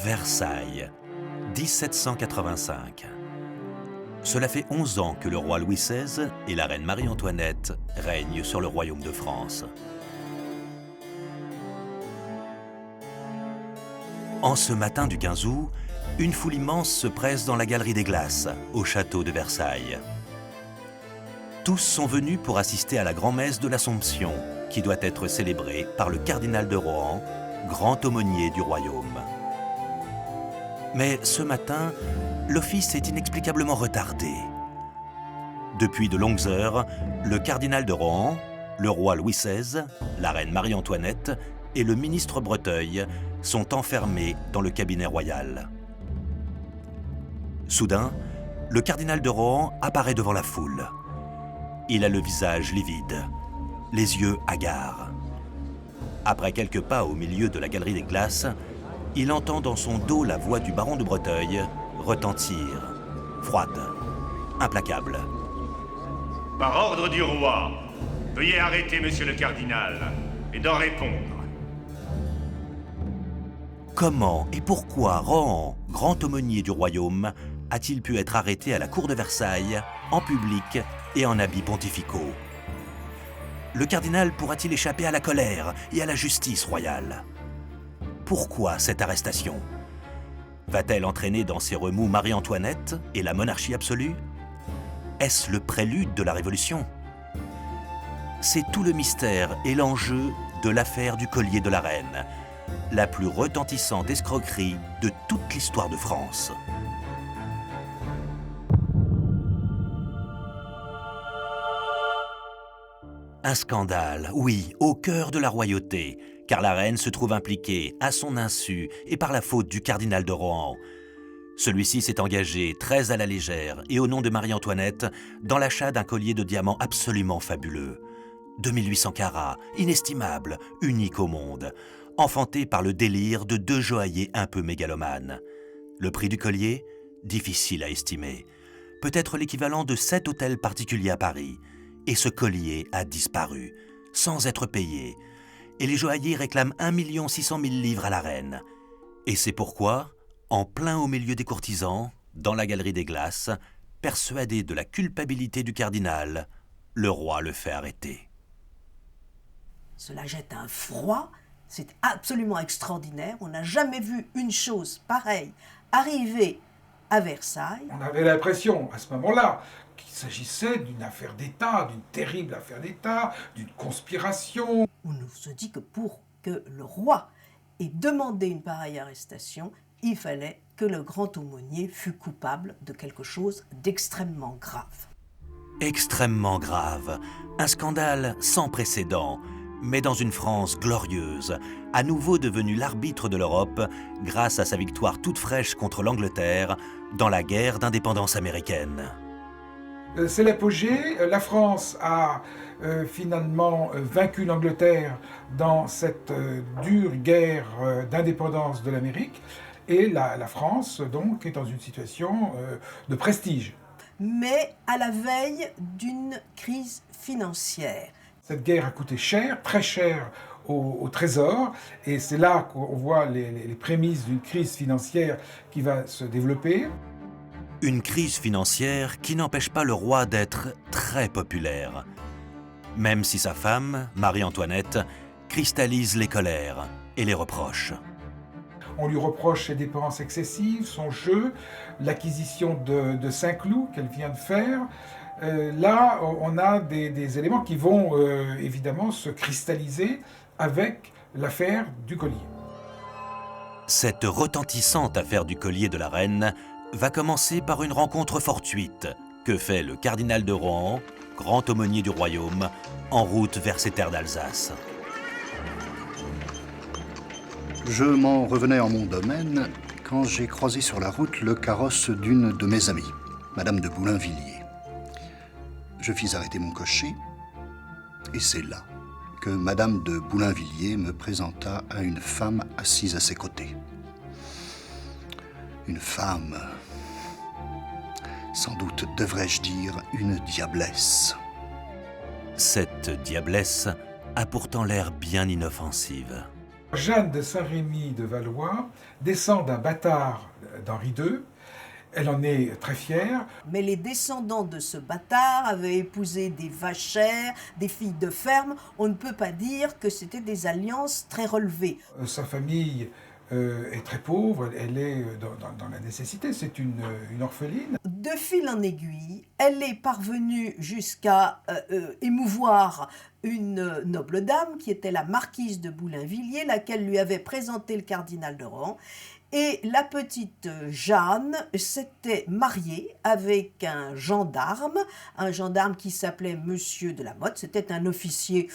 Versailles, 1785. Cela fait 11 ans que le roi Louis XVI et la reine Marie-Antoinette règnent sur le royaume de France. En ce matin du 15 août, une foule immense se presse dans la Galerie des Glaces, au château de Versailles. Tous sont venus pour assister à la grand-messe de l'Assomption, qui doit être célébrée par le cardinal de Rohan, grand aumônier du royaume. Mais ce matin, l'office est inexplicablement retardé. Depuis de longues heures, le cardinal de Rohan, le roi Louis XVI, la reine Marie-Antoinette et le ministre Breteuil sont enfermés dans le cabinet royal. Soudain, le cardinal de Rohan apparaît devant la foule. Il a le visage livide, les yeux hagards. Après quelques pas au milieu de la Galerie des Glaces, il entend dans son dos la voix du baron de Breteuil retentir, froide, implacable. Par ordre du roi, veuillez arrêter monsieur le cardinal et d'en répondre. Comment et pourquoi Rohan, grand aumônier du royaume, a-t-il pu être arrêté à la cour de Versailles, en public et en habits pontificaux? Le cardinal pourra-t-il échapper à la colère et à la justice royale? Pourquoi cette arrestation? Va-t-elle entraîner dans ses remous Marie-Antoinette et la monarchie absolue? Est-ce le prélude de la Révolution? C'est tout le mystère et l'enjeu de l'affaire du collier de la reine, la plus retentissante escroquerie de toute l'histoire de France. Un scandale, oui, au cœur de la royauté, car la reine se trouve impliquée, à son insu et par la faute du cardinal de Rohan. Celui-ci s'est engagé, très à la légère et au nom de Marie-Antoinette, dans l'achat d'un collier de diamants absolument fabuleux. 2800 carats, inestimable, unique au monde, enfanté par le délire de deux joailliers un peu mégalomanes. Le prix du collier, difficile à estimer, peut-être l'équivalent de 7 hôtels particuliers à Paris. Et ce collier a disparu, sans être payé. Et les joailliers réclament 1 600 000 livres à la reine. Et c'est pourquoi, en plein au milieu des courtisans, dans la Galerie des Glaces, persuadé de la culpabilité du cardinal, le roi le fait arrêter. Cela jette un froid, c'est absolument extraordinaire. On n'a jamais vu une chose pareille arriver à Versailles. On avait l'impression, à ce moment-là, qu'il s'agissait d'une affaire d'État, d'une terrible affaire d'État, d'une conspiration. On se dit que pour que le roi ait demandé une pareille arrestation, il fallait que le grand aumônier fût coupable de quelque chose d'extrêmement grave. Extrêmement grave, un scandale sans précédent, mais dans une France glorieuse, à nouveau devenue l'arbitre de l'Europe grâce à sa victoire toute fraîche contre l'Angleterre dans la guerre d'indépendance américaine. C'est l'apogée. La France a finalement vaincu l'Angleterre dans cette dure guerre d'indépendance de l'Amérique. Et la France, donc, est dans une situation de prestige. Mais à la veille d'une crise financière. Cette guerre a coûté cher, très cher au Trésor, et c'est là qu'on voit les prémices d'une crise financière qui va se développer. Une crise financière qui n'empêche pas le roi d'être très populaire, même si sa femme, Marie-Antoinette, cristallise les colères et les reproches. On lui reproche ses dépenses excessives, son jeu, l'acquisition de Saint-Cloud qu'elle vient de faire. Là, on a des éléments qui vont évidemment se cristalliser avec l'affaire du collier. Cette retentissante affaire du collier de la reine va commencer par une rencontre fortuite que fait le cardinal de Rohan, grand aumônier du royaume, en route vers ses terres d'Alsace. Je m'en revenais en mon domaine quand j'ai croisé sur la route le carrosse d'une de mes amies, Madame de Boulainvilliers. Je fis arrêter mon cocher, et c'est là que Madame de Boulainvilliers me présenta à une femme assise à ses côtés. Une femme, sans doute devrais-je dire une diablesse. Cette diablesse a pourtant l'air bien inoffensive. Jeanne de Saint-Rémy de Valois descend d'un bâtard d'Henri II. Elle en est très fière. Mais les descendants de ce bâtard avaient épousé des vachères, des filles de ferme. On ne peut pas dire que c'était des alliances très relevées. Sa famille est très pauvre, elle est dans la nécessité, c'est une orpheline. De fil en aiguille, elle est parvenue jusqu'à émouvoir une noble dame qui était la marquise de Boulainvilliers, laquelle lui avait présenté le cardinal de Rohan. Et la petite Jeanne s'était mariée avec un gendarme qui s'appelait Monsieur de la Motte. C'était un officier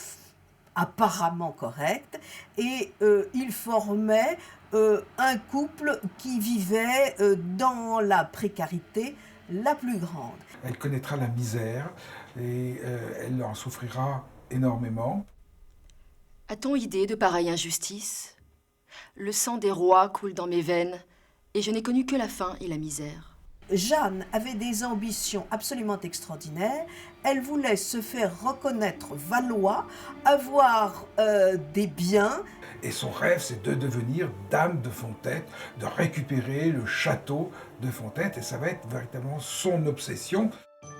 apparemment correct, et ils formaient un couple qui vivait dans la précarité la plus grande. Elle connaîtra la misère et elle en souffrira énormément. A-t-on idée de pareille injustice ? Le sang des rois coule dans mes veines, et je n'ai connu que la faim et la misère. Jeanne avait des ambitions absolument extraordinaires. Elle voulait se faire reconnaître Valois, avoir des biens. Et son rêve, c'est de devenir dame de Fontaine, de récupérer le château de Fontaine, et ça va être véritablement son obsession.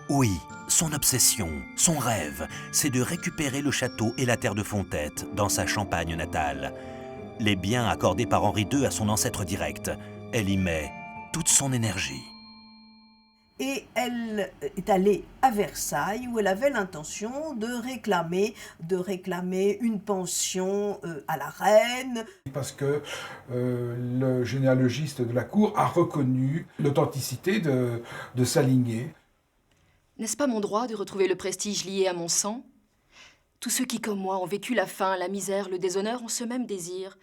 Oui, son obsession, son rêve, c'est de récupérer le château et la terre de Fontette dans sa Champagne natale. Les biens accordés par Henri II à son ancêtre direct. Elle y met toute son énergie. Et elle est allée à Versailles où elle avait l'intention de réclamer une pension à la reine. Parce que le généalogiste de la cour a reconnu l'authenticité de sa lignée. N'est-ce pas mon droit de retrouver le prestige lié à mon sang ? Tous ceux qui, comme moi, ont vécu la faim, la misère, le déshonneur, ont ce même désir,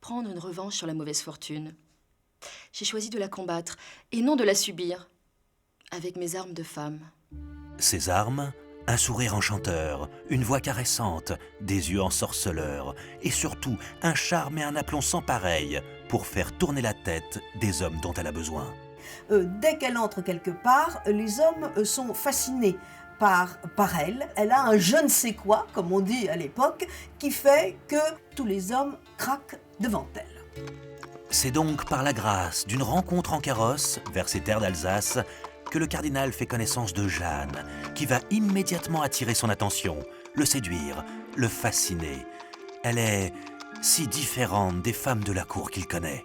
prendre une revanche sur la mauvaise fortune. J'ai choisi de la combattre, et non de la subir, avec mes armes de femme. Ses armes, un sourire enchanteur, une voix caressante, des yeux ensorceleurs, et surtout un charme et un aplomb sans pareil pour faire tourner la tête des hommes dont elle a besoin. Dès qu'elle entre quelque part, les hommes sont fascinés par elle. Elle a un je ne sais quoi, comme on dit à l'époque, qui fait que tous les hommes craquent devant elle. C'est donc par la grâce d'une rencontre en carrosse vers ces terres d'Alsace que le cardinal fait connaissance de Jeanne, qui va immédiatement attirer son attention, le séduire, le fasciner. Elle est si différente des femmes de la cour qu'il connaît.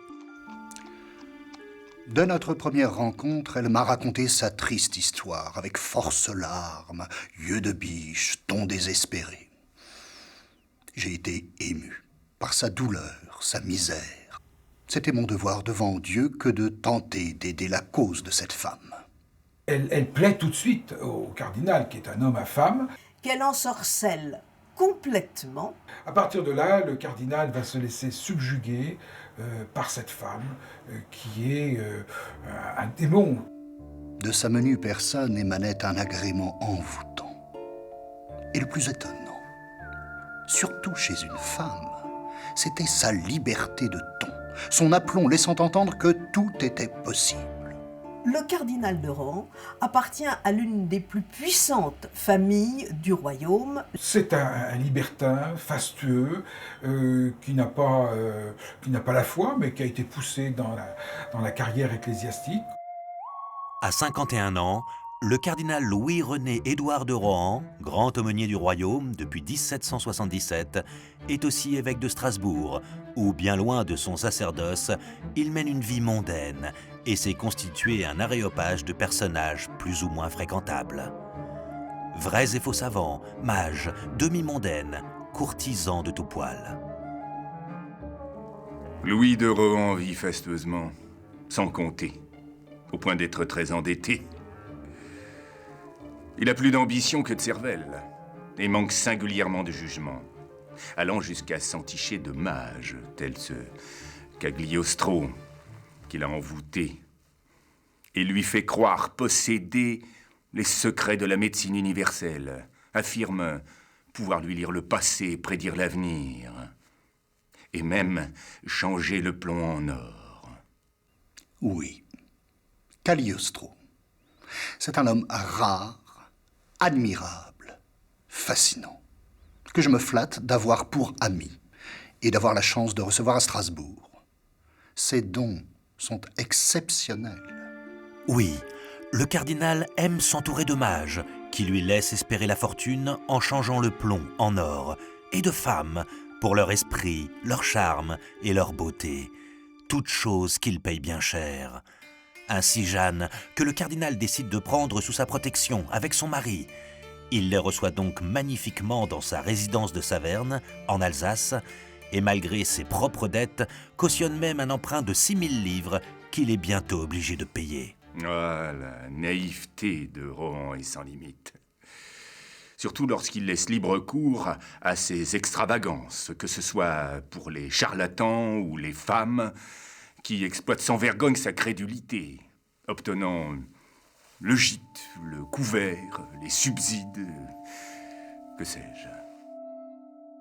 De notre première rencontre, elle m'a raconté sa triste histoire, avec force larmes, yeux de biche, ton désespéré. J'ai été ému par sa douleur, sa misère. C'était mon devoir devant Dieu que de tenter d'aider la cause de cette femme. Elle plaît tout de suite au cardinal, qui est un homme à femme. Qu'elle ensorcelle complètement. À partir de là, le cardinal va se laisser subjuguer par cette femme qui est un démon. De sa menue personne émanait un agrément envoûtant. Et le plus étonnant, surtout chez une femme, c'était sa liberté de ton, son aplomb laissant entendre que tout était possible. Le cardinal de Rohan appartient à l'une des plus puissantes familles du royaume. C'est un libertin fastueux qui n'a pas la foi, mais qui a été poussé dans la carrière ecclésiastique. À 51 ans, le cardinal Louis-René Édouard de Rohan, grand aumônier du royaume depuis 1777, est aussi évêque de Strasbourg, où, bien loin de son sacerdoce, il mène une vie mondaine et s'est constitué un aréopage de personnages plus ou moins fréquentables. Vrais et faux savants, mages, demi-mondaines, courtisans de tout poil. Louis de Rohan vit fastueusement, sans compter, au point d'être très endetté. Il a plus d'ambition que de cervelle, et manque singulièrement de jugement, allant jusqu'à s'enticher de mages, tel ce Cagliostro, qu'il a envoûté, et lui fait croire posséder les secrets de la médecine universelle, affirme pouvoir lui lire le passé, prédire l'avenir, et même changer le plomb en or. Oui, Cagliostro. C'est un homme rare, admirable, fascinant, que je me flatte d'avoir pour ami, et d'avoir la chance de recevoir à Strasbourg. Ces dons sont exceptionnels. Oui, le cardinal aime s'entourer de mages qui lui laissent espérer la fortune en changeant le plomb en or, et de femmes pour leur esprit, leur charme et leur beauté, toutes choses qu'il paye bien cher. Ainsi Jeanne, que le cardinal décide de prendre sous sa protection avec son mari. Il les reçoit donc magnifiquement dans sa résidence de Saverne, en Alsace, et malgré ses propres dettes, cautionne même un emprunt de 6 000 livres qu'il est bientôt obligé de payer. Ah, la naïveté de Rohan est sans limite. Surtout lorsqu'il laisse libre cours à ses extravagances, que ce soit pour les charlatans ou les femmes qui exploitent sans vergogne sa crédulité, obtenant le gîte, le couvert, les subsides, que sais-je.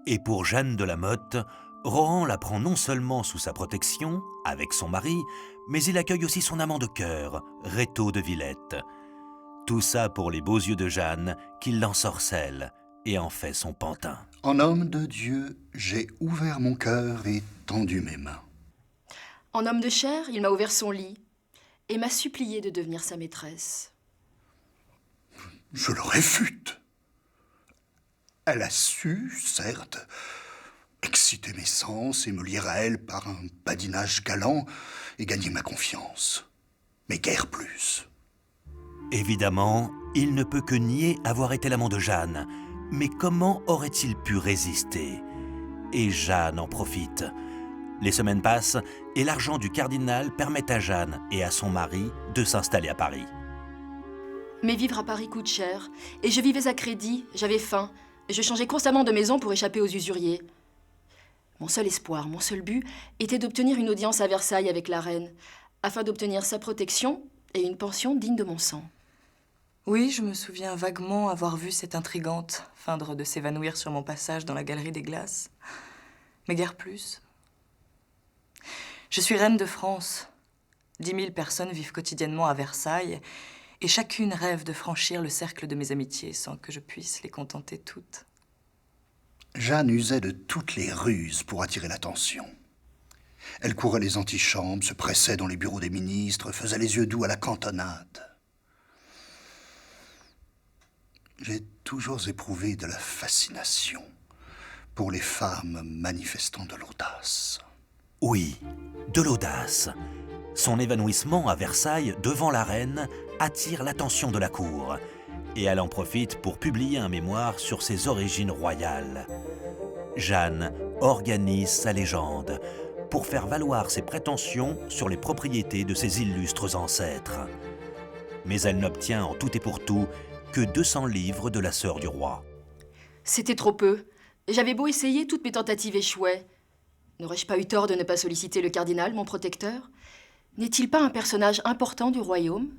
Et pour Jeanne de la Motte, Rohan la prend non seulement sous sa protection, avec son mari, mais il accueille aussi son amant de cœur, Rétaux de Villette. Tout ça pour les beaux yeux de Jeanne, qui l'ensorcelle et en fait son pantin. En homme de Dieu, j'ai ouvert mon cœur et tendu mes mains. En homme de chair, il m'a ouvert son lit et m'a supplié de devenir sa maîtresse. Je le réfute. Elle a su, certes, exciter mes sens et me lier à elle par un badinage galant et gagner ma confiance. Mais guère plus. Évidemment, il ne peut que nier avoir été l'amant de Jeanne. Mais comment aurait-il pu résister? Et Jeanne en profite. Les semaines passent et l'argent du cardinal permet à Jeanne et à son mari de s'installer à Paris. Mais vivre à Paris coûte cher, et je vivais à crédit, j'avais faim, et je changeais constamment de maison pour échapper aux usuriers. Mon seul espoir, mon seul but, était d'obtenir une audience à Versailles avec la reine, afin d'obtenir sa protection et une pension digne de mon sang. Oui, je me souviens vaguement avoir vu cette intrigante feindre de s'évanouir sur mon passage dans la galerie des glaces. Mais guère plus. Je suis reine de France. 10 000 personnes vivent quotidiennement à Versailles, et chacune rêve de franchir le cercle de mes amitiés sans que je puisse les contenter toutes. Jeanne usait de toutes les ruses pour attirer l'attention. Elle courait les antichambres, se pressait dans les bureaux des ministres, faisait les yeux doux à la cantonade. J'ai toujours éprouvé de la fascination pour les femmes manifestant de l'audace. Oui, de l'audace. Son évanouissement à Versailles devant la reine attire l'attention de la cour. Et elle en profite pour publier un mémoire sur ses origines royales. Jeanne organise sa légende pour faire valoir ses prétentions sur les propriétés de ses illustres ancêtres. Mais elle n'obtient en tout et pour tout que 200 livres de la sœur du roi. C'était trop peu. J'avais beau essayer, toutes mes tentatives échouaient. N'aurais-je pas eu tort de ne pas solliciter le cardinal, mon protecteur? N'est-il pas un personnage important du royaume?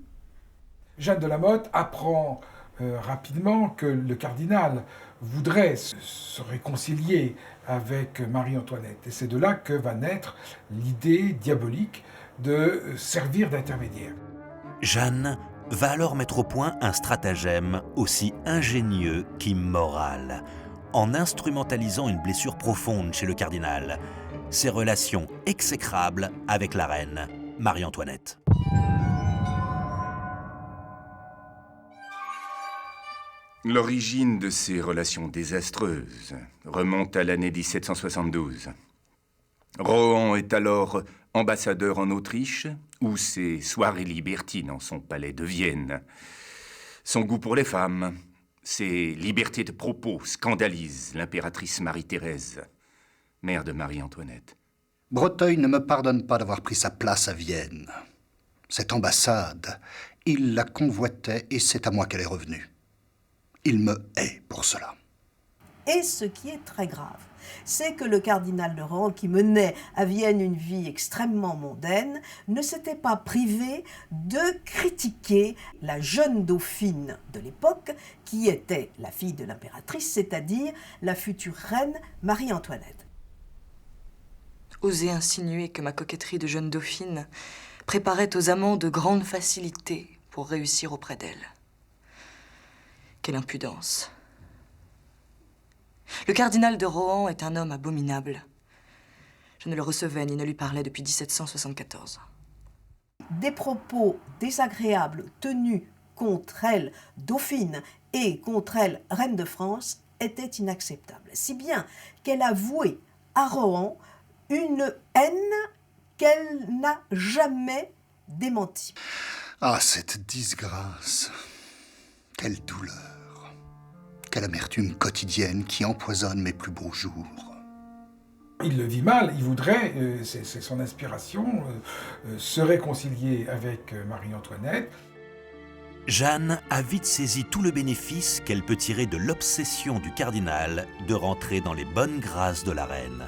Jeanne de la Motte apprend rapidement que le cardinal voudrait se réconcilier avec Marie-Antoinette. Et c'est de là que va naître l'idée diabolique de servir d'intermédiaire. Jeanne va alors mettre au point un stratagème aussi ingénieux qu'immoral, en instrumentalisant une blessure profonde chez le cardinal, ses relations exécrables avec la reine, Marie-Antoinette. L'origine de ces relations désastreuses remonte à l'année 1772. Rohan est alors ambassadeur en Autriche, où ses soirées libertines en son palais de Vienne. Son goût pour les femmes, ses libertés de propos scandalisent l'impératrice Marie-Thérèse, mère de Marie-Antoinette. Breteuil ne me pardonne pas d'avoir pris sa place à Vienne. Cette ambassade, il la convoitait et c'est à moi qu'elle est revenue. Il me hait pour cela. Et ce qui est très grave, c'est que le cardinal de Rohan, qui menait à Vienne une vie extrêmement mondaine, ne s'était pas privé de critiquer la jeune dauphine de l'époque, qui était la fille de l'impératrice, c'est-à-dire la future reine Marie-Antoinette. Oser insinuer que ma coquetterie de jeune dauphine préparait aux amants de grandes facilités pour réussir auprès d'elle. Quelle impudence. Le cardinal de Rohan est un homme abominable. Je ne le recevais ni ne lui parlais depuis 1774. Des propos désagréables tenus contre elle, dauphine, et contre elle, reine de France, étaient inacceptables. Si bien qu'elle a voué à Rohan une haine qu'elle n'a jamais démentie. Ah, cette disgrâce! Quelle douleur! Quelle amertume quotidienne qui empoisonne mes plus beaux jours! Il le vit mal, il voudrait, c'est son inspiration, se réconcilier avec Marie-Antoinette. Jeanne a vite saisi tout le bénéfice qu'elle peut tirer de l'obsession du cardinal de rentrer dans les bonnes grâces de la reine.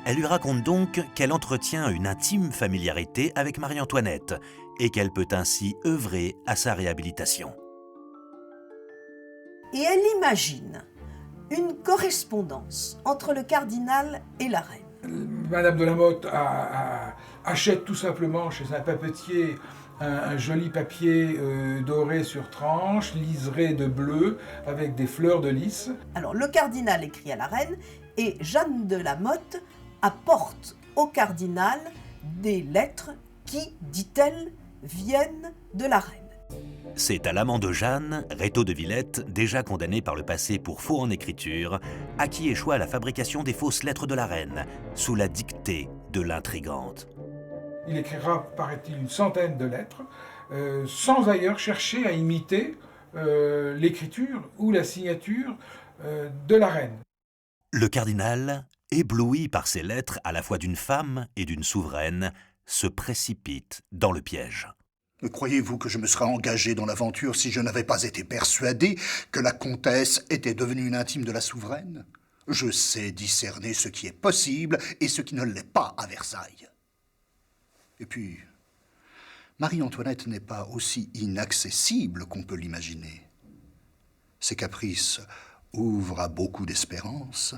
Elle lui raconte donc qu'elle entretient une intime familiarité avec Marie-Antoinette et qu'elle peut ainsi œuvrer à sa réhabilitation. Et elle imagine une correspondance entre le cardinal et la reine. Madame de la Motte achète tout simplement chez un papetier un joli papier doré sur tranche, liseré de bleu, avec des fleurs de lys. Alors le cardinal écrit à la reine et Jeanne de la Motte apporte au cardinal des lettres qui, dit-elle, viennent de la reine. C'est à l'amant de Jeanne, Rétaux de Villette, déjà condamné par le passé pour faux en écriture, à qui échoua la fabrication des fausses lettres de la reine, sous la dictée de l'intrigante. Il écrira, paraît-il, une centaine de lettres, sans ailleurs chercher à imiter l'écriture ou la signature de la reine. Le cardinal, ébloui par ces lettres à la fois d'une femme et d'une souveraine, se précipite dans le piège. Croyez-vous que je me serais engagé dans l'aventure si je n'avais pas été persuadé que la comtesse était devenue une intime de la souveraine? Je sais discerner ce qui est possible et ce qui ne l'est pas à Versailles. Et puis, Marie-Antoinette n'est pas aussi inaccessible qu'on peut l'imaginer. Ses caprices ouvrent à beaucoup d'espérance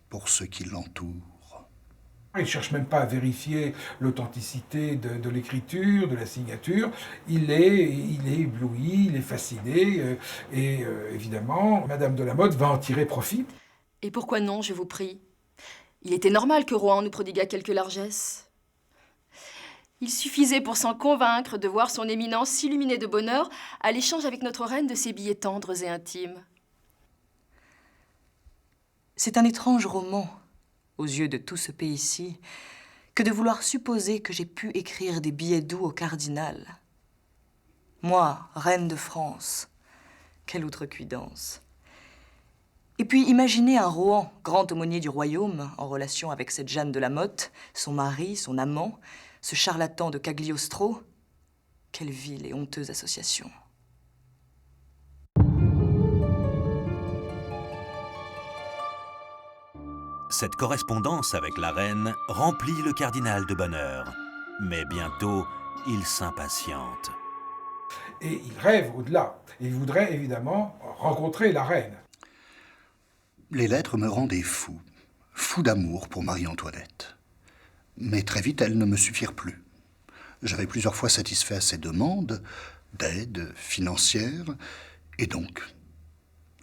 pour ceux qui l'entourent. Il ne cherche même pas à vérifier l'authenticité de l'écriture, de la signature. Il est ébloui, il est fasciné. Et évidemment, Madame de la Motte va en tirer profit. Et pourquoi non, je vous prie? Il était normal que Rohan nous prodiguât quelques largesses. Il suffisait pour s'en convaincre de voir son éminence s'illuminer de bonheur à l'échange avec notre reine de ses billets tendres et intimes. C'est un étrange roman, aux yeux de tout ce pays-ci, que de vouloir supposer que j'ai pu écrire des billets doux au cardinal. Moi, reine de France, quelle outrecuidance! Et puis imaginez un Rohan, grand aumônier du royaume, en relation avec cette Jeanne de la Motte, son mari, son amant, ce charlatan de Cagliostro. Quelle vile et honteuse association! Cette correspondance avec la reine remplit le cardinal de bonheur. Mais bientôt, il s'impatiente. Et il rêve au-delà. Il voudrait évidemment rencontrer la reine. Les lettres me rendaient fou, fou d'amour pour Marie-Antoinette. Mais très vite, elles ne me suffirent plus. J'avais plusieurs fois satisfait à ses demandes d'aide financière, et donc,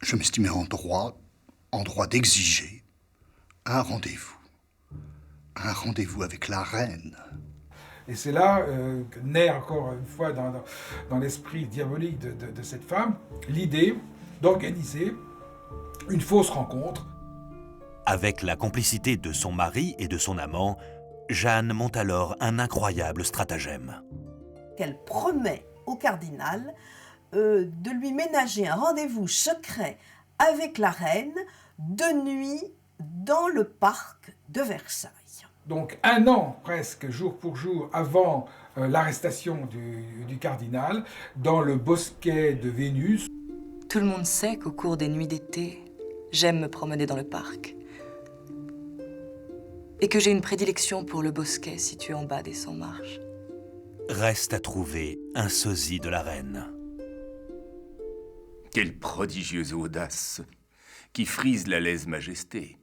je m'estimais en droit d'exiger un rendez-vous avec la reine. Et c'est là que naît encore une fois dans l'esprit diabolique de cette femme l'idée d'organiser une fausse rencontre. Avec la complicité de son mari et de son amant, Jeanne monte alors un incroyable stratagème. Qu'elle promet au cardinal de lui ménager un rendez-vous secret avec la reine de nuit dans le parc de Versailles. Donc 1 an presque, jour pour jour, avant l'arrestation du cardinal, dans le bosquet de Vénus. Tout le monde sait qu'au cours des nuits d'été, j'aime me promener dans le parc. Et que j'ai une prédilection pour le bosquet situé en bas des 100 marches. Reste à trouver un sosie de la reine. Quelle prodigieuse audace qui frise la lèse-majesté.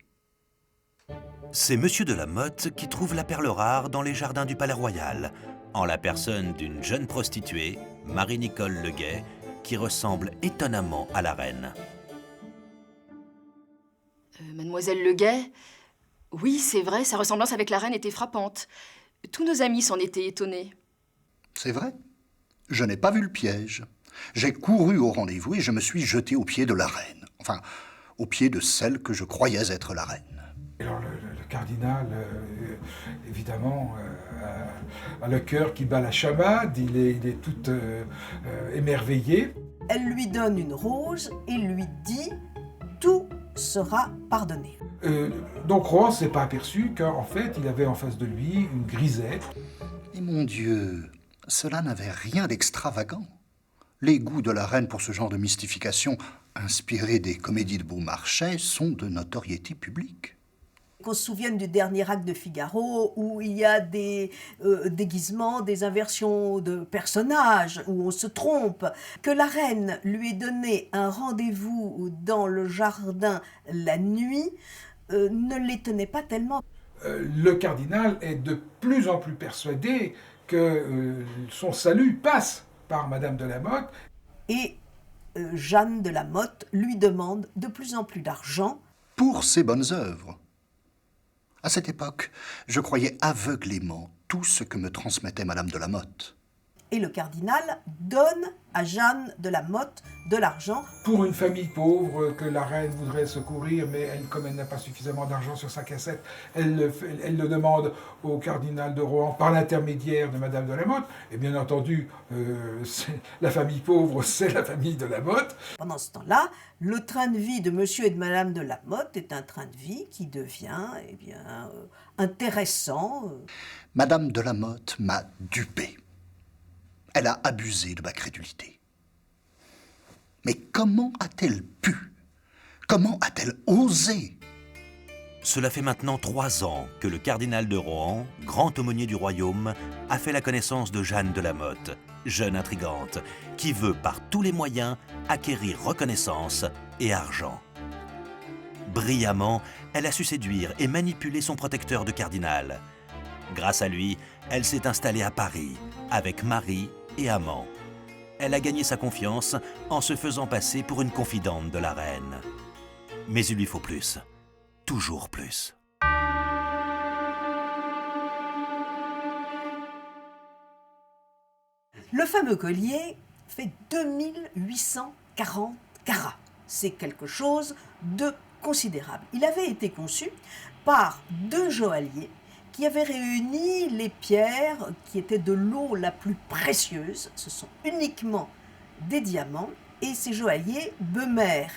C'est Monsieur de la Motte qui trouve la perle rare dans les jardins du Palais Royal, en la personne d'une jeune prostituée, Marie-Nicole Leguet, qui ressemble étonnamment à la reine. Mademoiselle Leguet, Oui, c'est vrai, sa ressemblance avec la reine était frappante. Tous nos amis s'en étaient étonnés. C'est vrai. Je n'ai pas vu le piège. J'ai couru au rendez-vous et je me suis jeté aux pieds de la reine. Enfin, aux pieds de celle que je croyais être la reine. Alors le cardinal, évidemment, a le cœur qui bat la chamade, il est tout émerveillé. Elle lui donne une rose et lui dit « Tout sera pardonné ». Donc Rohan ne s'est pas aperçu qu'en fait, il avait en face de lui une grisette. Et mon Dieu, cela n'avait rien d'extravagant. Les goûts de la reine pour ce genre de mystification, inspirés des comédies de Beaumarchais, sont de notoriété publique. Qu'on se souvienne du dernier acte de Figaro, où il y a des déguisements, des inversions de personnages, où on se trompe, que la reine lui ait donné un rendez-vous dans le jardin la nuit, ne l'étonnait pas tellement. Le cardinal est de plus en plus persuadé que son salut passe par Madame de la Motte. Et Jeanne de la Motte lui demande de plus en plus d'argent. Pour ses bonnes œuvres. À cette époque, je croyais aveuglément tout ce que me transmettait Madame de la Motte. Et le cardinal donne à Jeanne de la Motte de l'argent. Pour une famille pauvre que la reine voudrait secourir, mais comme elle n'a pas suffisamment d'argent sur sa cassette, elle le demande au cardinal de Rohan par l'intermédiaire de Madame de la Motte. Et bien entendu, la famille pauvre, c'est la famille de la Motte. Pendant ce temps-là, le train de vie de monsieur et de madame de la Motte est un train de vie qui devient intéressant. Madame de la Motte m'a dupé. Elle a abusé de ma crédulité. Mais comment a-t-elle pu? Comment a-t-elle osé? Cela fait maintenant 3 ans que le cardinal de Rohan, grand aumônier du royaume, a fait la connaissance de Jeanne de la Motte, jeune intrigante, qui veut par tous les moyens acquérir reconnaissance et argent. Brillamment, elle a su séduire et manipuler son protecteur de cardinal. Grâce à lui, elle s'est installée à Paris, avec mari et amant. Elle a gagné sa confiance en se faisant passer pour une confidente de la reine. Mais il lui faut plus. Toujours plus. Le fameux collier fait 2840 carats. C'est quelque chose de considérable. Il avait été conçu par 2 joailliers qui avaient réuni les pierres qui étaient de l'eau la plus précieuse. Ce sont uniquement des diamants. Et ces joailliers, Beumer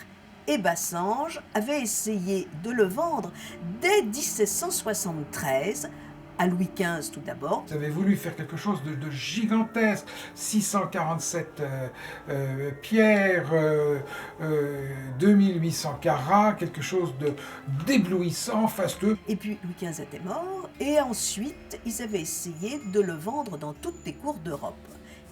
et Bassange, avaient essayé de le vendre dès 1773 à Louis XV tout d'abord. Ils avaient voulu faire quelque chose de gigantesque, 647 pierres, 2800 carats, quelque chose d'éblouissant, fastueux. Et puis Louis XV était mort, et ensuite ils avaient essayé de le vendre dans toutes les cours d'Europe.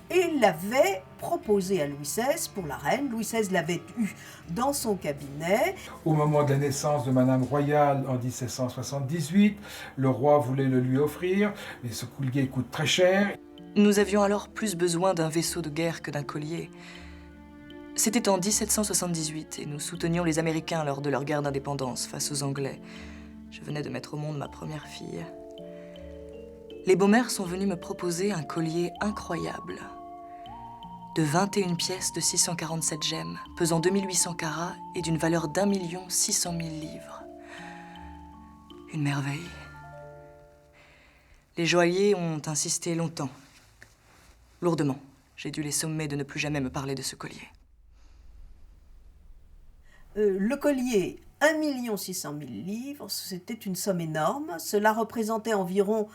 Et il l'avait proposé à Louis XVI pour la reine. Louis XVI l'avait eu dans son cabinet. Au moment de la naissance de Madame Royale en 1778, le roi voulait le lui offrir, mais ce collier coûte très cher. Nous avions alors plus besoin d'un vaisseau de guerre que d'un collier. C'était en 1778 et nous soutenions les Américains lors de leur guerre d'indépendance face aux Anglais. Je venais de mettre au monde ma première fille. Les Baumer sont venus me proposer un collier incroyable. De 21 pièces de 647 gemmes, pesant 2800 carats et d'une valeur d'1 600 000 livres. Une merveille. Les joailliers ont insisté longtemps. Lourdement. J'ai dû les sommer de ne plus jamais me parler de ce collier. Le collier, 1 600 000 livres, c'était une somme énorme. Cela représentait environ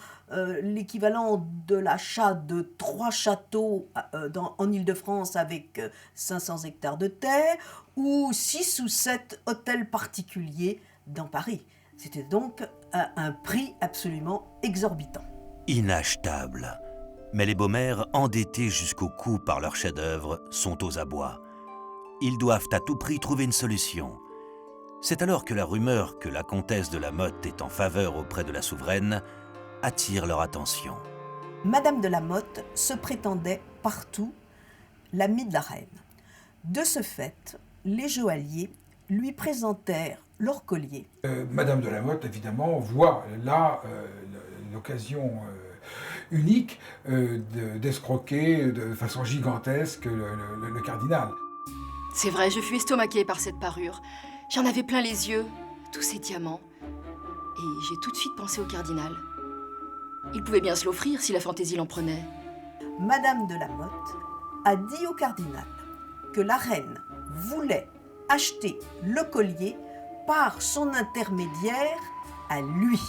l'équivalent de l'achat de 3 châteaux en Île-de-France avec 500 hectares de terre ou 6 ou 7 hôtels particuliers dans Paris. C'était donc un prix absolument exorbitant. Inachetable. Mais les Baumer, endettés jusqu'au cou par leur chef-d'œuvre, sont aux abois. Ils doivent à tout prix trouver une solution. C'est alors que la rumeur que la comtesse de la Motte est en faveur auprès de la souveraine attire leur attention. Madame de la Motte se prétendait partout l'amie de la reine. De ce fait, les joailliers lui présentèrent leur collier. Madame de la Motte, évidemment, voit là l'occasion unique d'escroquer de façon gigantesque le cardinal. C'est vrai, je fus estomaquée par cette parure. J'en avais plein les yeux, tous ces diamants. Et j'ai tout de suite pensé au cardinal. Il pouvait bien se l'offrir si la fantaisie l'en prenait. Madame de la Motte a dit au cardinal que la reine voulait acheter le collier par son intermédiaire à lui.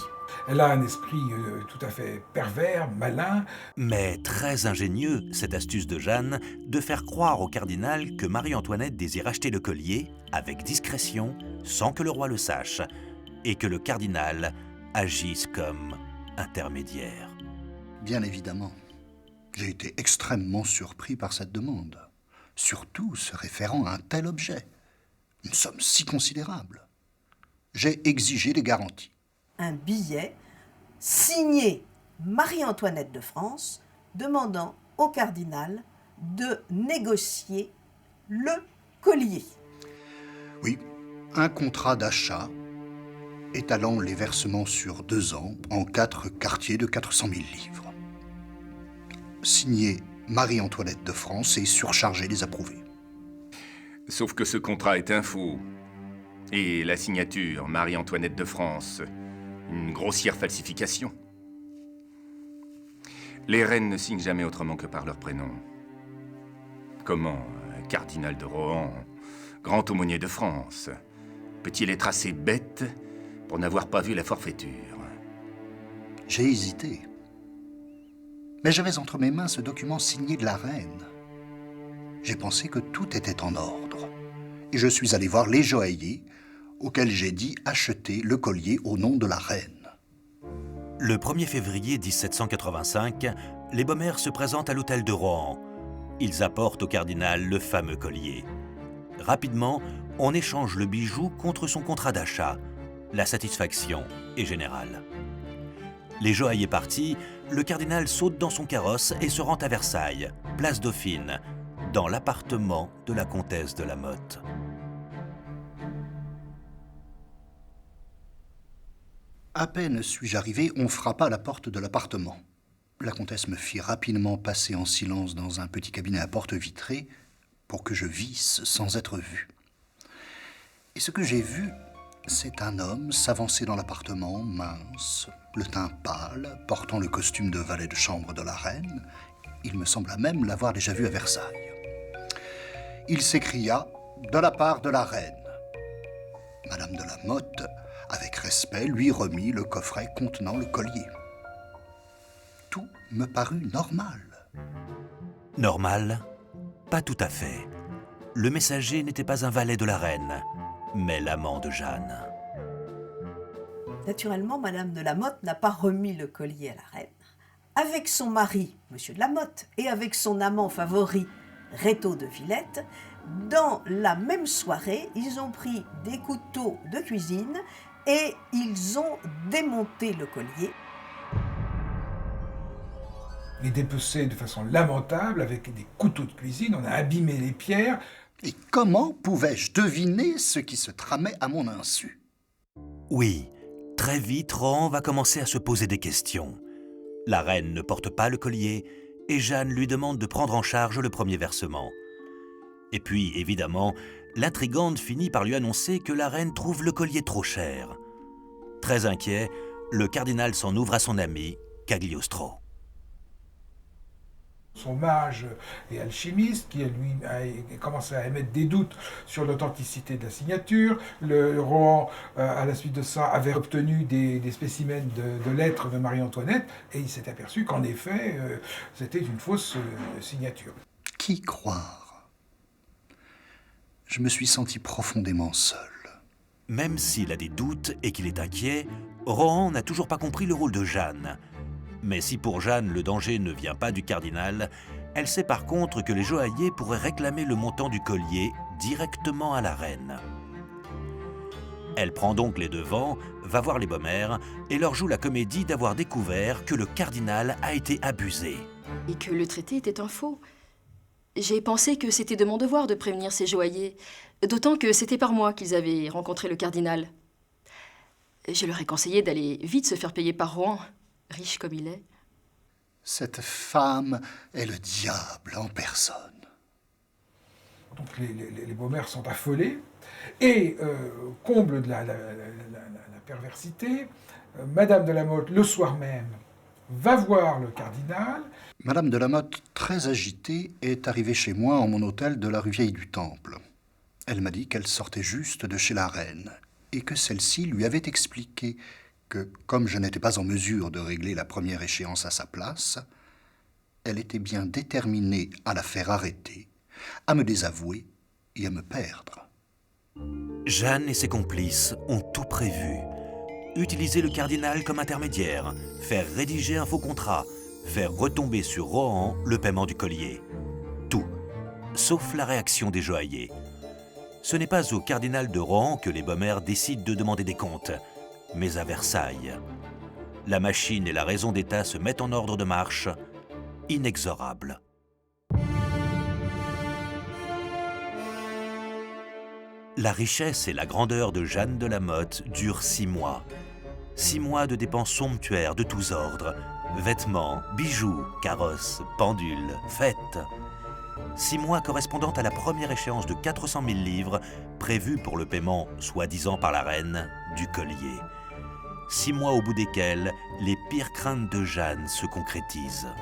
Elle a un esprit tout à fait pervers, malin. Mais très ingénieux, cette astuce de Jeanne, de faire croire au cardinal que Marie-Antoinette désire acheter le collier avec discrétion, sans que le roi le sache, et que le cardinal agisse comme intermédiaire. Bien évidemment, j'ai été extrêmement surpris par cette demande, surtout se référant à un tel objet, une somme si considérable. J'ai exigé des garanties. Un billet signé Marie-Antoinette de France demandant au cardinal de négocier le collier. Oui, un contrat d'achat étalant les versements sur 2 ans en 4 quartiers de 400 000 livres. Signé Marie-Antoinette de France et surchargé des approuvés. Sauf que ce contrat est un faux. Et la signature Marie-Antoinette de France, une grossière falsification. Les reines ne signent jamais autrement que par leur prénom. Comment un cardinal de Rohan, grand aumônier de France, peut-il être assez bête pour n'avoir pas vu la forfaiture? J'ai hésité. Mais j'avais entre mes mains ce document signé de la reine. J'ai pensé que tout était en ordre. Et je suis allé voir les joailliers, auxquels j'ai dit acheter le collier au nom de la reine. Le 1er février 1785, les Baumère se présentent à l'hôtel de Rohan. Ils apportent au cardinal le fameux collier. Rapidement, on échange le bijou contre son contrat d'achat. La satisfaction est générale. Les joailliers partis, le cardinal saute dans son carrosse et se rend à Versailles, place Dauphine, dans l'appartement de la comtesse de la Motte. À peine suis-je arrivé, on frappa à la porte de l'appartement. La comtesse me fit rapidement passer en silence dans un petit cabinet à porte vitrée pour que je visse sans être vu. Et ce que j'ai vu, c'est un homme s'avancer dans l'appartement, mince, le teint pâle, portant le costume de valet de chambre de la reine. Il me sembla même l'avoir déjà vu à Versailles. Il s'écria de la part de la reine. Madame de la Motte, avec respect, lui remit le coffret contenant le collier. Tout me parut normal. Normal? Pas tout à fait. Le messager n'était pas un valet de la reine, mais l'amant de Jeanne. Naturellement, Madame de la Motte n'a pas remis le collier à la reine. Avec son mari, Monsieur de la Motte, et avec son amant favori, Rétaux de Villette, dans la même soirée, ils ont pris des couteaux de cuisine et ils ont démonté le collier. Il est dépecé de façon lamentable avec des couteaux de cuisine, on a abîmé les pierres. Et comment pouvais-je deviner ce qui se tramait à mon insu? Oui, très vite, Rohan va commencer à se poser des questions. La reine ne porte pas le collier et Jeanne lui demande de prendre en charge le premier versement. Et puis, évidemment, l'intrigante finit par lui annoncer que la reine trouve le collier trop cher. Très inquiet, le cardinal s'en ouvre à son ami, Cagliostro. Son mage et alchimiste, qui lui a commencé à émettre des doutes sur l'authenticité de la signature. Le Rohan, à la suite de ça, avait obtenu des spécimens de lettres de Marie-Antoinette, et il s'est aperçu qu'en effet, c'était une fausse signature. Qui croire? Je me suis senti profondément seul. Même s'il a des doutes et qu'il est inquiet, Rohan n'a toujours pas compris le rôle de Jeanne. Mais si pour Jeanne le danger ne vient pas du cardinal, elle sait par contre que les joailliers pourraient réclamer le montant du collier directement à la reine. Elle prend donc les devants, va voir les Baumère et leur joue la comédie d'avoir découvert que le cardinal a été abusé. Et que le traité était un faux. J'ai pensé que c'était de mon devoir de prévenir ces joailliers, d'autant que c'était par moi qu'ils avaient rencontré le cardinal. Je leur ai conseillé d'aller vite se faire payer par Rohan, riche comme il est. Cette femme est le diable en personne. Donc les beaux-mères sont affolés. Et, comble de la perversité, Madame de la Motte, le soir même, va voir le cardinal. Madame de la Motte, très agitée, est arrivée chez moi en mon hôtel de la rue Vieille du Temple. Elle m'a dit qu'elle sortait juste de chez la reine et que celle-ci lui avait expliqué que, comme je n'étais pas en mesure de régler la première échéance à sa place, elle était bien déterminée à la faire arrêter, à me désavouer et à me perdre. Jeanne et ses complices ont tout prévu. Utiliser le cardinal comme intermédiaire, faire rédiger un faux contrat, faire retomber sur Rohan le paiement du collier. Tout, sauf la réaction des joailliers. Ce n'est pas au cardinal de Rohan que les Baumère décident de demander des comptes, mais à Versailles. La machine et la raison d'État se mettent en ordre de marche, inexorables. La richesse et la grandeur de Jeanne de la Motte durent 6 mois. 6 mois de dépenses somptuaires de tous ordres, vêtements, bijoux, carrosses, pendules, fêtes. 6 mois correspondant à la première échéance de 400 000 livres prévue pour le paiement, soi-disant par la reine, du collier. 6 mois au bout desquels les pires craintes de Jeanne se concrétisent.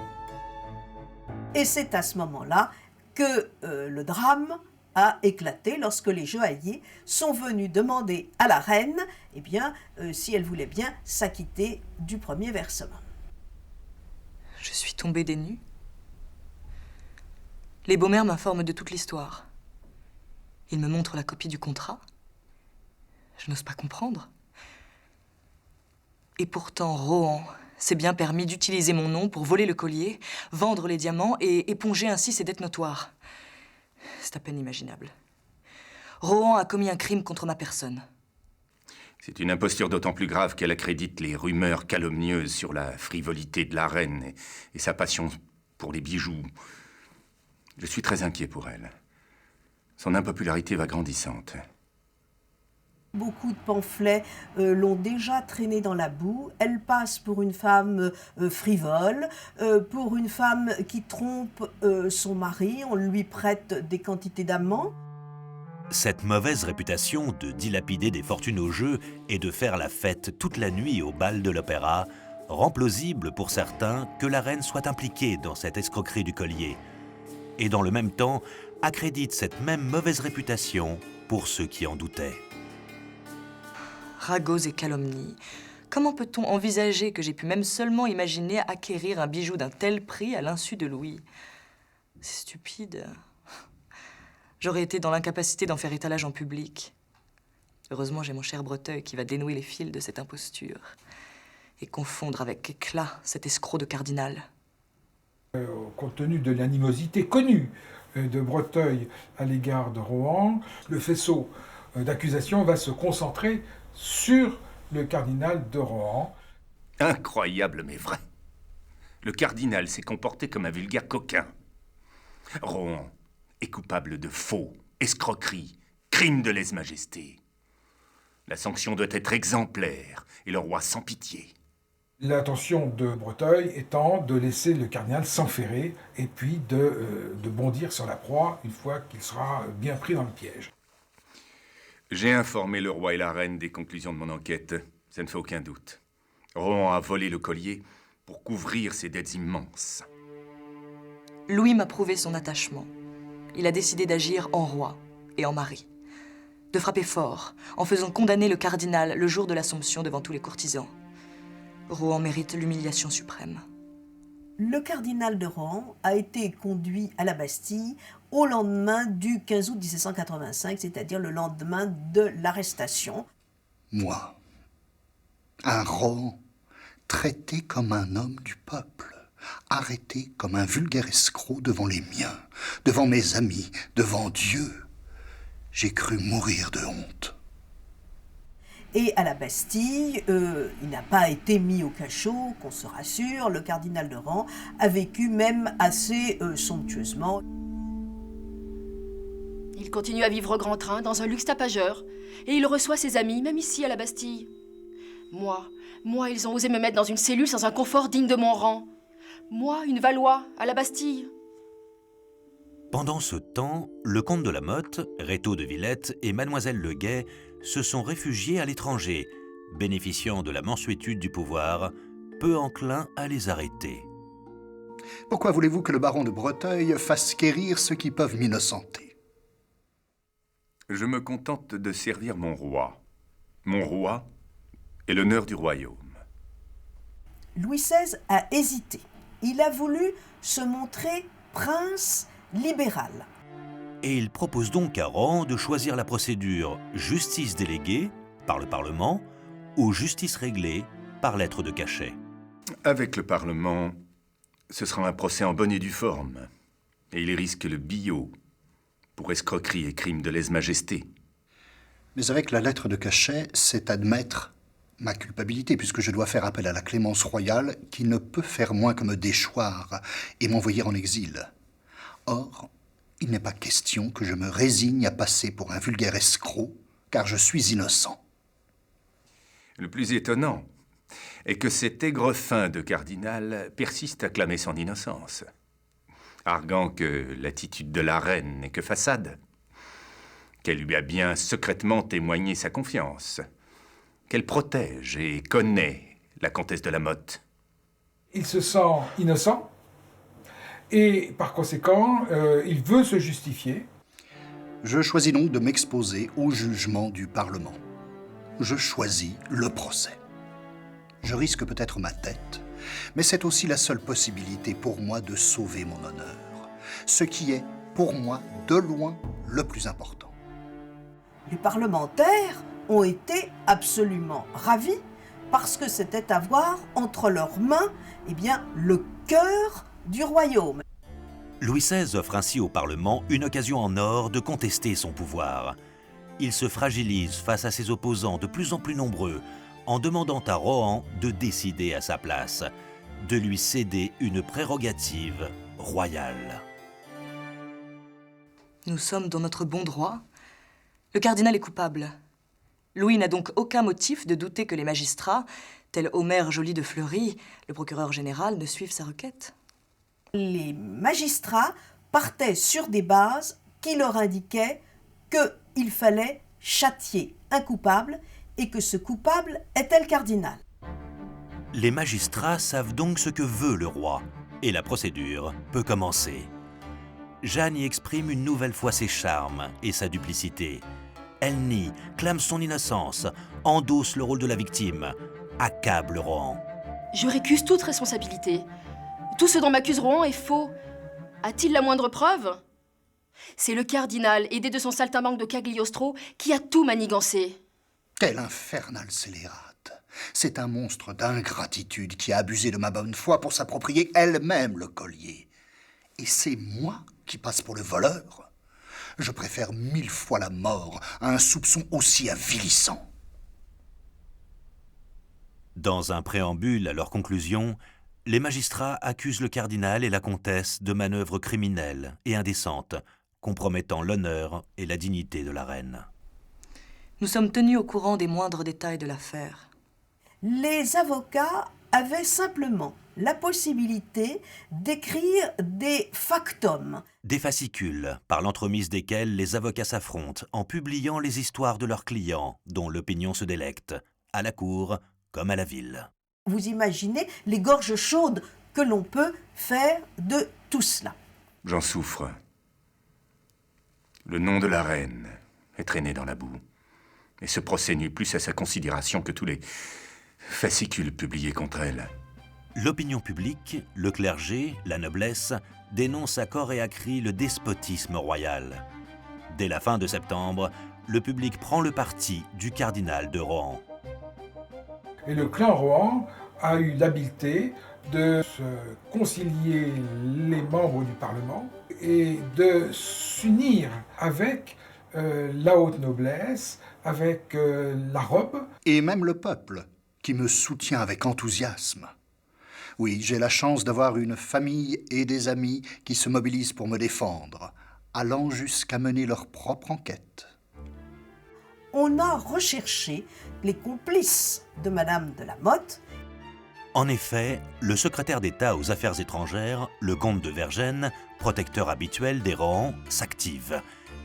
Et c'est à ce moment-là que le drame a éclaté lorsque les joailliers sont venus demander à la reine si elle voulait bien s'acquitter du premier versement. Je suis tombée des nues. Les Baumère m'informent de toute l'histoire. Ils me montrent la copie du contrat. Je n'ose pas comprendre. Et pourtant, Rohan s'est bien permis d'utiliser mon nom pour voler le collier, vendre les diamants et éponger ainsi ses dettes notoires. C'est à peine imaginable. Rohan a commis un crime contre ma personne. C'est une imposture d'autant plus grave qu'elle accrédite les rumeurs calomnieuses sur la frivolité de la reine et sa passion pour les bijoux. Je suis très inquiet pour elle. Son impopularité va grandissante. Beaucoup de pamphlets l'ont déjà traînée dans la boue. Elle passe pour une femme frivole, pour une femme qui trompe son mari. On lui prête des quantités d'amants. Cette mauvaise réputation de dilapider des fortunes au jeu et de faire la fête toute la nuit au bal de l'opéra rend plausible pour certains que la reine soit impliquée dans cette escroquerie du collier. Et dans le même temps, accrédite cette même mauvaise réputation pour ceux qui en doutaient. Ragots et calomnies. Comment peut-on envisager que j'ai pu même seulement imaginer acquérir un bijou d'un tel prix à l'insu de Louis? C'est stupide. J'aurais été dans l'incapacité d'en faire étalage en public. Heureusement, j'ai mon cher Breteuil qui va dénouer les fils de cette imposture et confondre avec éclat cet escroc de cardinal. Compte tenu de l'animosité connue de Breteuil à l'égard de Rohan, le faisceau d'accusation va se concentrer sur le cardinal de Rohan. Incroyable mais vrai. Le cardinal s'est comporté comme un vulgaire coquin. Rohan est coupable de faux, escroquerie, crime de lèse-majesté. La sanction doit être exemplaire et le roi sans pitié. L'intention de Breteuil étant de laisser le cardinal s'enferrer et puis de bondir sur la proie une fois qu'il sera bien pris dans le piège. J'ai informé le roi et la reine des conclusions de mon enquête. Ça ne fait aucun doute. Rohan a volé le collier pour couvrir ses dettes immenses. Louis m'a prouvé son attachement. Il a décidé d'agir en roi et en mari. De frapper fort, en faisant condamner le cardinal le jour de l'Assomption devant tous les courtisans. Rohan mérite l'humiliation suprême. Le cardinal de Rohan a été conduit à la Bastille au lendemain du 15 août 1785, c'est-à-dire le lendemain de l'arrestation. Moi, un Rohan, traité comme un homme du peuple, arrêté comme un vulgaire escroc devant les miens, devant mes amis, devant Dieu, j'ai cru mourir de honte. Et à la Bastille, il n'a pas été mis au cachot, qu'on se rassure. Le cardinal de Rohan a vécu même assez somptueusement. Il continue à vivre au grand train, dans un luxe tapageur. Et il reçoit ses amis, même ici, à la Bastille. Moi, ils ont osé me mettre dans une cellule sans un confort digne de mon rang. Moi, une Valois, à la Bastille. Pendant ce temps, le comte de la Motte, Rétaux de Villette et mademoiselle Le Guay se sont réfugiés à l'étranger, bénéficiant de la mansuétude du pouvoir, peu enclin à les arrêter. Pourquoi voulez-vous que le baron de Breteuil fasse quérir ceux qui peuvent m'innocenter? Je me contente de servir mon roi. Mon roi et l'honneur du royaume. Louis XVI a hésité. Il a voulu se montrer prince libéral. Et il propose donc à Rohan de choisir la procédure justice déléguée par le Parlement ou justice réglée par lettre de cachet. Avec le Parlement, ce sera un procès en bonne et due forme. Et il risque le billot pour escroquerie et crime de lèse-majesté. Mais avec la lettre de cachet, c'est admettre ma culpabilité, puisque je dois faire appel à la clémence royale, qui ne peut faire moins que me déchoir et m'envoyer en exil. Or, il n'est pas question que je me résigne à passer pour un vulgaire escroc, car je suis innocent. Le plus étonnant est que cet aigrefin de cardinal persiste à clamer son innocence, arguant que l'attitude de la reine n'est que façade, qu'elle lui a bien secrètement témoigné sa confiance, qu'elle protège et connaît la comtesse de la Motte. Il se sent innocent et par conséquent, il veut se justifier. Je choisis donc de m'exposer au jugement du Parlement. Je choisis le procès. Je risque peut-être ma tête, mais c'est aussi la seule possibilité pour moi de sauver mon honneur, ce qui est, pour moi, de loin le plus important. Les parlementaires ont été absolument ravis parce que c'était avoir entre leurs mains le cœur du royaume. Louis XVI offre ainsi au Parlement une occasion en or de contester son pouvoir. Il se fragilise face à ses opposants de plus en plus nombreux en demandant à Rohan de décider à sa place, de lui céder une prérogative royale. Nous sommes dans notre bon droit. Le cardinal est coupable. Louis n'a donc aucun motif de douter que les magistrats, tels Omer Joly de Fleury, le procureur général, ne suivent sa requête. Les magistrats partaient sur des bases qui leur indiquaient qu'il fallait châtier un coupable et que ce coupable était le cardinal. Les magistrats savent donc ce que veut le roi, et la procédure peut commencer. Jeanne y exprime une nouvelle fois ses charmes et sa duplicité. Elle nie, clame son innocence, endosse le rôle de la victime, accable Rohan. Je récuse toute responsabilité. Tout ce dont m'accuse Rohan est faux. A-t-il la moindre preuve? C'est le cardinal, aidé de son saltimbanque de Cagliostro, qui a tout manigancé. Quel infernal scélérate! C'est un monstre d'ingratitude qui a abusé de ma bonne foi pour s'approprier elle-même le collier. Et c'est moi qui passe pour le voleur? Je préfère 1000 fois la mort à un soupçon aussi avilissant. Dans un préambule à leur conclusion, les magistrats accusent le cardinal et la comtesse de manœuvres criminelles et indécentes, compromettant l'honneur et la dignité de la reine. Nous sommes tenus au courant des moindres détails de l'affaire. Les avocats avaient simplement la possibilité d'écrire des factums. Des fascicules, par l'entremise desquels les avocats s'affrontent en publiant les histoires de leurs clients, dont l'opinion se délecte, à la cour comme à la ville. Vous imaginez les gorges chaudes que l'on peut faire de tout cela. J'en souffre. Le nom de la reine est traîné dans la boue. Et ce procès nuit plus à sa considération que tous les fascicules publiés contre elle. L'opinion publique, le clergé, la noblesse dénoncent à corps et à cri le despotisme royal. Dès la fin de septembre, le public prend le parti du cardinal de Rohan. Et le clan Rohan a eu l'habileté de se concilier les membres du Parlement et de s'unir avec la haute noblesse, avec la robe. Et même le peuple, qui me soutient avec enthousiasme. Oui, j'ai la chance d'avoir une famille et des amis qui se mobilisent pour me défendre, allant jusqu'à mener leur propre enquête. on a recherché les complices de Madame de la Motte. En effet, le secrétaire d'État aux Affaires étrangères, le comte de Vergennes, protecteur habituel des Rohan, s'active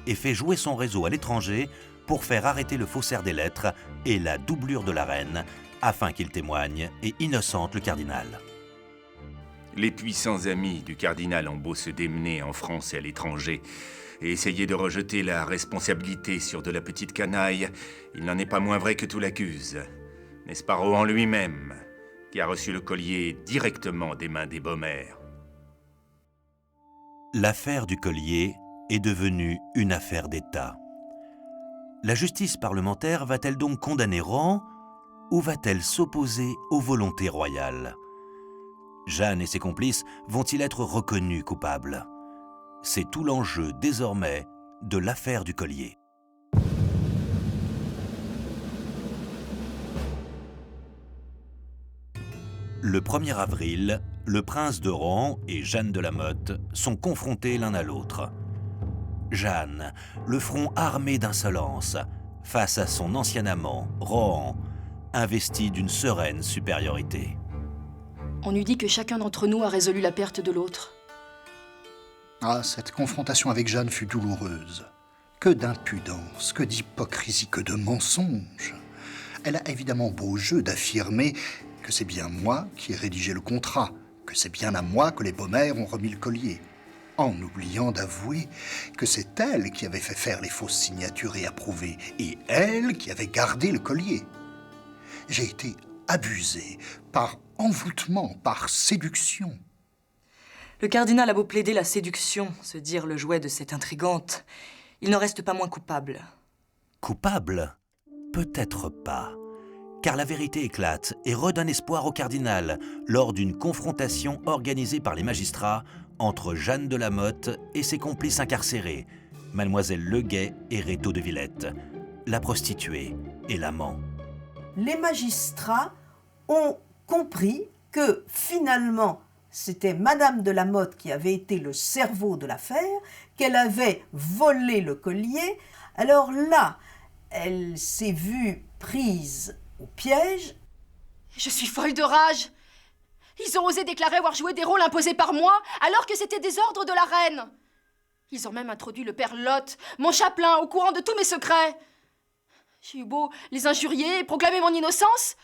et fait jouer son réseau à l'étranger pour faire arrêter le faussaire des lettres et la doublure de la reine, afin qu'il témoigne et innocente le cardinal. Les puissants amis du cardinal ont beau se démener en France et à l'étranger et essayer de rejeter la responsabilité sur de la petite canaille, il n'en est pas moins vrai que tout l'accuse. N'est-ce pas Rohan lui-même qui a reçu le collier directement des mains des Baumère? L'affaire du collier est devenue une affaire d'État. La justice parlementaire va-t-elle donc condamner Rohan ou va-t-elle s'opposer aux volontés royales? Jeanne et ses complices vont-ils être reconnus coupables? C'est tout l'enjeu désormais de l'affaire du collier. Le 1er avril, le prince de Rohan et Jeanne de la Motte sont confrontés l'un à l'autre. Jeanne, le front armé d'insolence, face à son ancien amant, Rohan, investi d'une sereine supériorité. On eût dit que chacun d'entre nous a résolu la perte de l'autre. Ah, cette confrontation avec Jeanne fut douloureuse. Que d'impudence, que d'hypocrisie, que de mensonges. Elle a évidemment beau jeu d'affirmer que c'est bien moi qui ai rédigé le contrat, que c'est bien à moi que les Baumère ont remis le collier, en oubliant d'avouer que c'est elle qui avait fait faire les fausses signatures et approuvé, et elle qui avait gardé le collier. J'ai été abusé par envoûtement, par séduction. Le cardinal a beau plaider la séduction, se dire le jouet de cette intrigante, il n'en reste pas moins coupable. Coupable? Peut-être pas. Car la vérité éclate et redonne espoir au cardinal lors d'une confrontation organisée par les magistrats entre Jeanne de la Motte et ses complices incarcérés, Mademoiselle Leguet et Rétaux de Villette, la prostituée et l'amant. Les magistrats ont compris que finalement, c'était Madame de la Motte qui avait été le cerveau de l'affaire, qu'elle avait volé le collier. Alors là, elle s'est vue prise au piège. Je suis folle de rage. Ils ont osé déclarer avoir joué des rôles imposés par moi, alors que c'était des ordres de la reine. Ils ont même introduit le père Lot, mon chapelain, au courant de tous mes secrets. J'ai eu beau les injurier et proclamer mon innocence.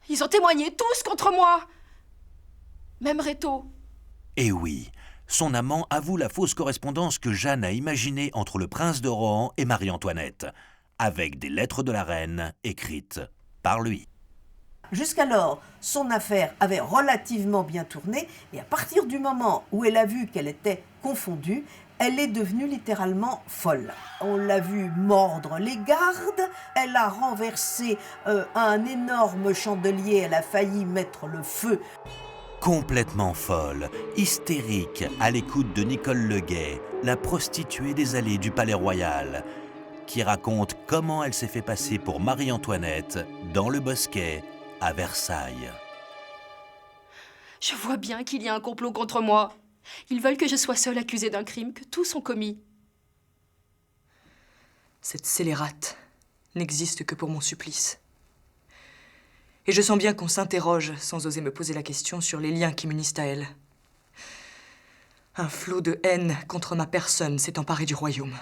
Ils ont témoigné tous contre moi. Même Rétaux. Et oui, son amant avoue la fausse correspondance que Jeanne a imaginée entre le prince de Rohan et Marie-Antoinette, avec des lettres de la reine écrites par lui. Jusqu'alors, son affaire avait relativement bien tourné, et à partir du moment où elle a vu qu'elle était confondue, elle est devenue littéralement folle. On l'a vue mordre les gardes, elle a renversé un énorme chandelier, elle a failli mettre le feu. Complètement folle, hystérique, à l'écoute de Nicole Leguet, la prostituée des allées du Palais Royal, qui raconte comment elle s'est fait passer pour Marie-Antoinette dans le Bosquet à Versailles. Je vois bien qu'il y a un complot contre moi. Ils veulent que je sois seule accusée d'un crime que tous ont commis. Cette scélérate n'existe que pour mon supplice. Et je sens bien qu'on s'interroge, sans oser me poser la question, sur les liens qui m'unissent à elle. Un flot de haine contre ma personne s'est emparé du royaume.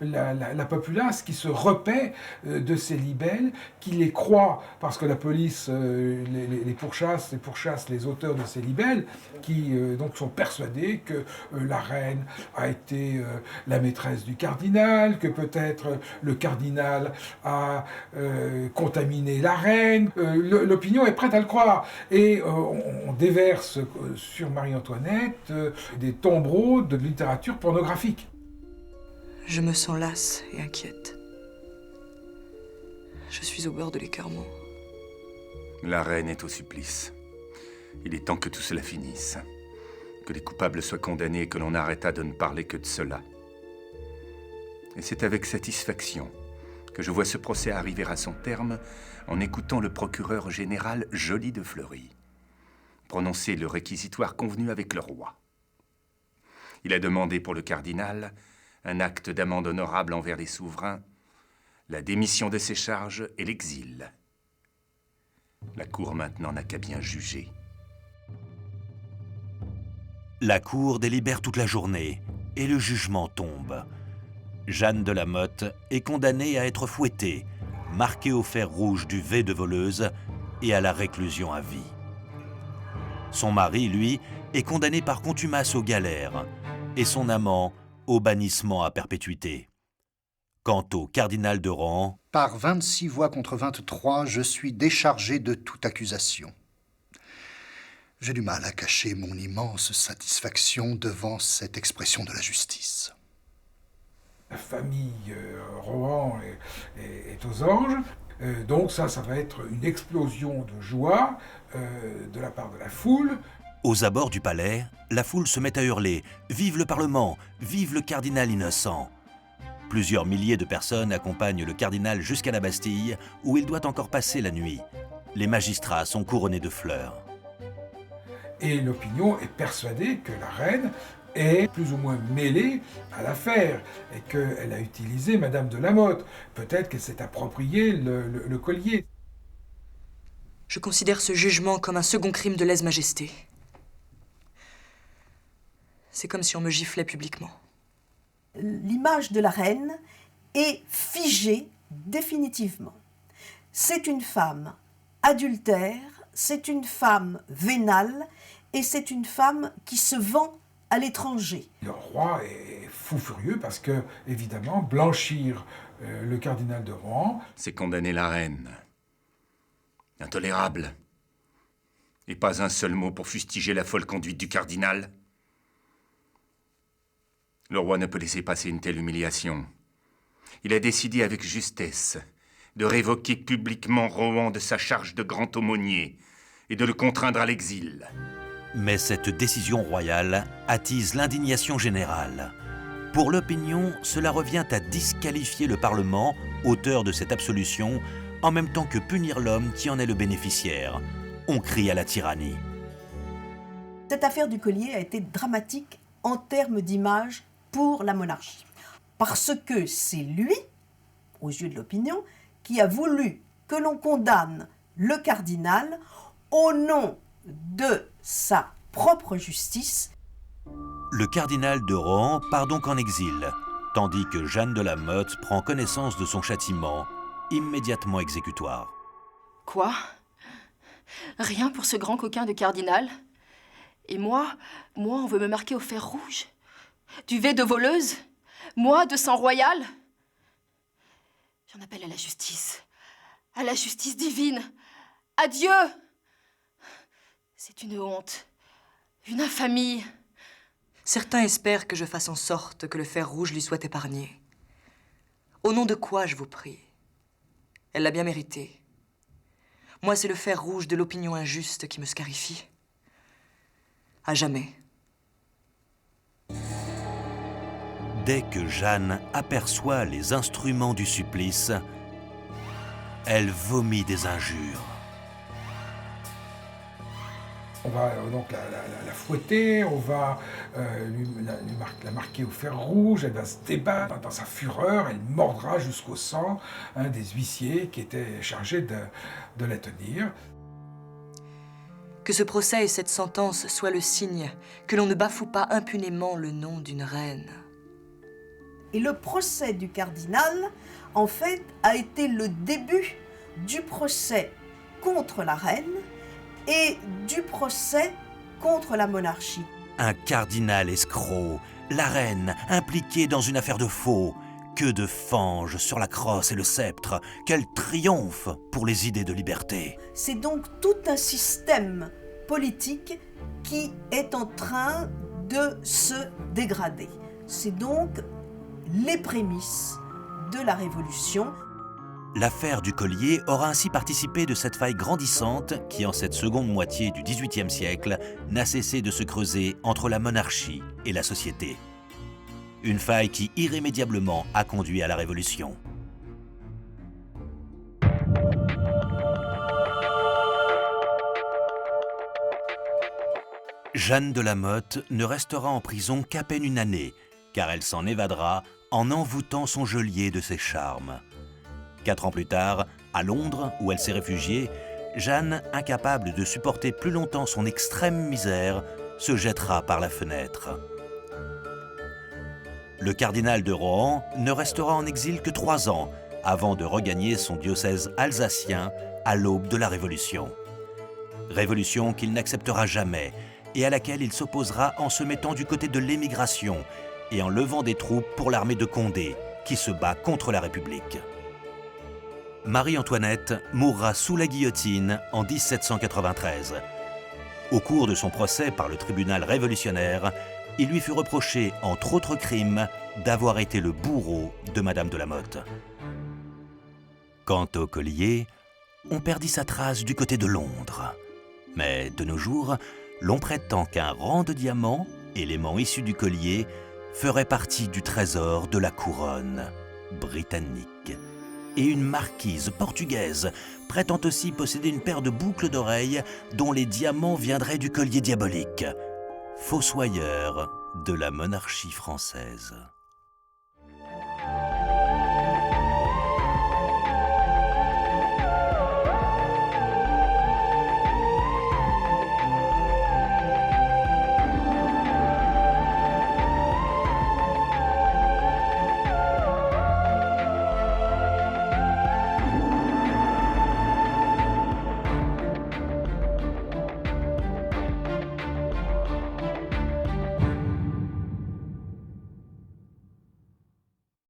La populace qui se repaît de ces libelles, qui les croit, parce que la police les pourchasse les auteurs de ces libelles, qui donc sont persuadés que la reine a été la maîtresse du cardinal, que peut-être le cardinal a contaminé la reine. L'opinion est prête à le croire. Et on déverse sur Marie-Antoinette des tombereaux de littérature pornographique. Je me sens lasse et inquiète. Je suis au bord de l'écœurement. La reine est au supplice. Il est temps que tout cela finisse. Que les coupables soient condamnés et que l'on arrêtât de ne parler que de cela. Et c'est avec satisfaction que je vois ce procès arriver à son terme en écoutant le procureur général Joly de Fleury prononcer le réquisitoire convenu avec le roi. Il a demandé pour le cardinal un acte d'amende honorable envers les souverains, la démission de ses charges et l'exil. La cour maintenant n'a qu'à bien juger. La cour délibère toute la journée et le jugement tombe. Jeanne de la Motte est condamnée à être fouettée, marquée au fer rouge du V de voleuse et à la réclusion à vie. Son mari, lui, est condamné par contumace aux galères et son amant au bannissement à perpétuité. Quant au cardinal de Rohan, Par 26 voix contre 23, je suis déchargé de toute accusation. J'ai du mal à cacher mon immense satisfaction devant cette expression de la justice. La famille Rohan est aux anges. Donc ça va être une explosion de joie de la part de la foule. aux abords du palais, la foule se met à hurler « Vive le Parlement! Vive le cardinal innocent !» Plusieurs milliers de personnes accompagnent le cardinal jusqu'à la Bastille, où il doit encore passer la nuit. Les magistrats sont couronnés de fleurs. Et l'opinion est persuadée que la reine est plus ou moins mêlée à l'affaire et qu'elle a utilisé Madame de la Motte. Peut-être qu'elle s'est approprié le collier. Je considère ce jugement comme un second crime de lèse-majesté. C'est comme si on me giflait publiquement. L'image de la reine est figée définitivement. C'est une femme adultère, c'est une femme vénale et c'est une femme qui se vend à l'étranger. Le roi est fou furieux parce que, évidemment, blanchir le cardinal de Rohan, c'est condamner la reine. Intolérable. Et pas un seul mot pour fustiger la folle conduite du cardinal. Le roi ne peut laisser passer une telle humiliation. Il a décidé avec justesse de révoquer publiquement Rohan de sa charge de grand aumônier et de le contraindre à l'exil. Mais cette décision royale attise l'indignation générale. Pour l'opinion, cela revient à disqualifier le Parlement, auteur de cette absolution, en même temps que punir l'homme qui en est le bénéficiaire. On crie à la tyrannie. Cette affaire du collier a été dramatique en termes d'image pour la monarchie. Parce que c'est lui, aux yeux de l'opinion, qui a voulu que l'on condamne le cardinal au nom de sa propre justice. Le cardinal de Rohan part donc en exil, tandis que Jeanne de la Motte prend connaissance de son châtiment, immédiatement exécutoire. Quoi? Rien pour ce grand coquin de cardinal? Et moi, on veut me marquer au fer rouge? Du V de voleuse? Moi, de sang royal? J'en appelle à la justice divine. Adieu! C'est une honte, une infamie. Certains espèrent que je fasse en sorte que le fer rouge lui soit épargné. Au nom de quoi, je vous prie? Elle l'a bien mérité. Moi, c'est le fer rouge de l'opinion injuste qui me scarifie. À jamais. Dès que Jeanne aperçoit les instruments du supplice, elle vomit des injures. On va donc la fouetter, on va la marquer au fer rouge, elle va se débattre dans sa fureur, elle mordra jusqu'au sang un des huissiers qui était chargé de la tenir. Que ce procès et cette sentence soient le signe que l'on ne bafoue pas impunément le nom d'une reine. Et le procès du cardinal, en fait, a été le début du procès contre la reine et du procès contre la monarchie. Un cardinal escroc, la reine impliquée dans une affaire de faux. Que de fange sur la crosse et le sceptre. Quel triomphe pour les idées de liberté. C'est donc tout un système politique qui est en train de se dégrader. C'est donc les prémices de la Révolution. L'affaire du collier aura ainsi participé de cette faille grandissante qui, en cette seconde moitié du XVIIIe siècle, n'a cessé de se creuser entre la monarchie et la société. Une faille qui irrémédiablement a conduit à la Révolution. Jeanne de la Motte ne restera en prison qu'à peine une année, car elle s'en évadera en envoûtant son geôlier de ses charmes. 4 ans plus tard, à Londres, où elle s'est réfugiée, Jeanne, incapable de supporter plus longtemps son extrême misère, se jettera par la fenêtre. Le cardinal de Rohan ne restera en exil que 3 ans avant de regagner son diocèse alsacien à l'aube de la Révolution. Révolution qu'il n'acceptera jamais et à laquelle il s'opposera en se mettant du côté de l'émigration et en levant des troupes pour l'armée de Condé, qui se bat contre la République. Marie-Antoinette mourra sous la guillotine en 1793. Au cours de son procès par le tribunal révolutionnaire, il lui fut reproché, entre autres crimes, d'avoir été le bourreau de Madame de la Motte. Quant au collier, on perdit sa trace du côté de Londres. Mais de nos jours, l'on prétend qu'un rang de diamants, élément issu du collier, ferait partie du trésor de la couronne britannique. Et une marquise portugaise prétend aussi posséder une paire de boucles d'oreilles dont les diamants viendraient du collier diabolique, fossoyeur de la monarchie française.